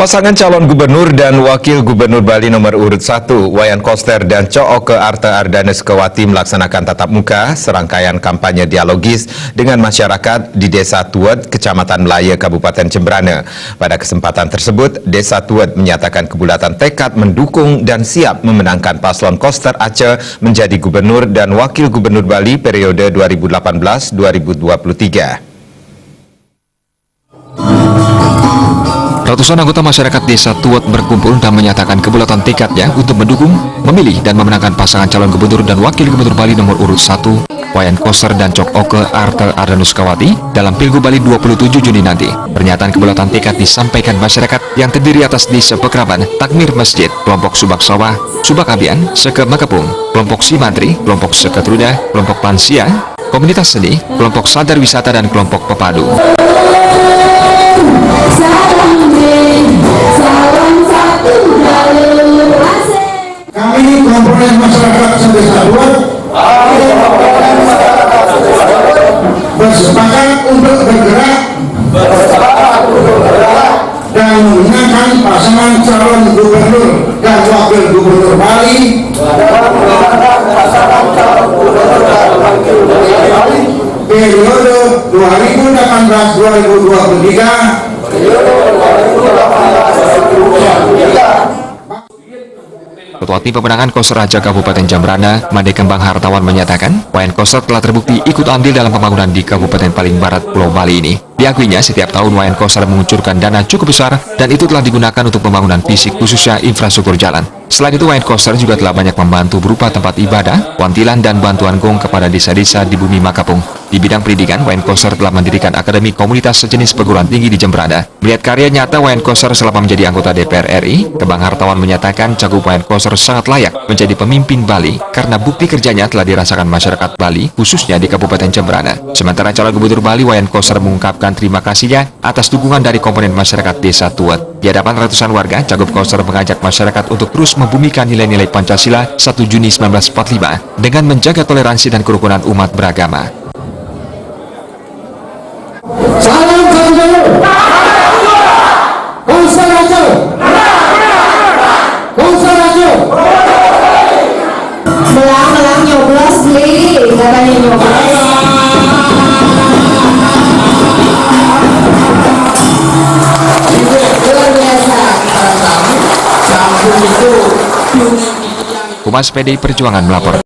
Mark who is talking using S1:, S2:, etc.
S1: Pasangan calon gubernur dan wakil gubernur Bali nomor urut 1, Wayan Koster dan Cooke Arte Ardanes Kewati melaksanakan tatap muka serangkaian kampanye dialogis dengan masyarakat di Desa Tuwet, Kecamatan Melaya, Kabupaten Jembrana. Pada kesempatan tersebut, Desa Tuwet menyatakan kebulatan tekad mendukung dan siap memenangkan paslon Koster Aceh menjadi gubernur dan wakil gubernur Bali periode 2018-2023.
S2: Ratusan anggota masyarakat Desa Tuwet berkumpul dan menyatakan kebulatan tekadnya untuk mendukung, memilih dan memenangkan pasangan calon gubernur dan wakil gubernur Bali nomor urut 1, Wayan Koster dan Cooke Arte Ardanes Kewati dalam Pilgub Bali 27 Juni nanti. Pernyataan kebulatan tekad disampaikan masyarakat yang terdiri atas Desa Pekraban, Takmir Masjid, kelompok Subak Sawah, Subak Abian, Seke Makapung, kelompok Simantri, kelompok Seke Truda, kelompok Pansia, komunitas seni, kelompok Sadar Wisata dan kelompok Pepadu.
S3: Kami ini komponen masyarakat Desa Tuwet bersepakat untuk bergerak dan memenangkan pasangan calon gubernur dan wakil gubernur Bali periode 2018-2023.
S2: Ketua Tim Pemenangan Koster Aceh Kabupaten Jembrana, Made Kembang Hartawan menyatakan, Wayan Koster telah terbukti ikut andil dalam pembangunan di Kabupaten paling barat Pulau Bali ini. Diakuinya setiap tahun Wayan Koster mengucurkan dana cukup besar dan itu telah digunakan untuk pembangunan fisik khususnya infrastruktur jalan. Selain itu, Wayan Koster juga telah banyak membantu berupa tempat ibadah, wantilan, dan bantuan gong kepada desa-desa di bumi Makapung. Di bidang pendidikan, Wayan Koster telah mendirikan akademi komunitas sejenis perguruan tinggi di Jembrana. Melihat karya nyata Wayan Koster selama menjadi anggota DPR RI, Kembang Hartawan menyatakan cagup Wayan Koster sangat layak menjadi pemimpin Bali karena bukti kerjanya telah dirasakan masyarakat Bali, khususnya di Kabupaten Jembrana. Sementara calon gubernur Bali, Wayan Koster mengungkapkan terima kasihnya atas dukungan dari komponen masyarakat Desa Tuwet. Di hadapan ratusan warga, cagup Koster mengajak masyarakat untuk terus membumikan nilai-nilai Pancasila 1 Juni 1945 dengan menjaga toleransi dan kerukunan umat beragama.
S3: Salam satu, Koster Aceh, Koster Aceh.
S4: Melang nyoblos beli, katanya nyoblos. Luar biasa.
S2: Humas PDI Perjuangan melapor.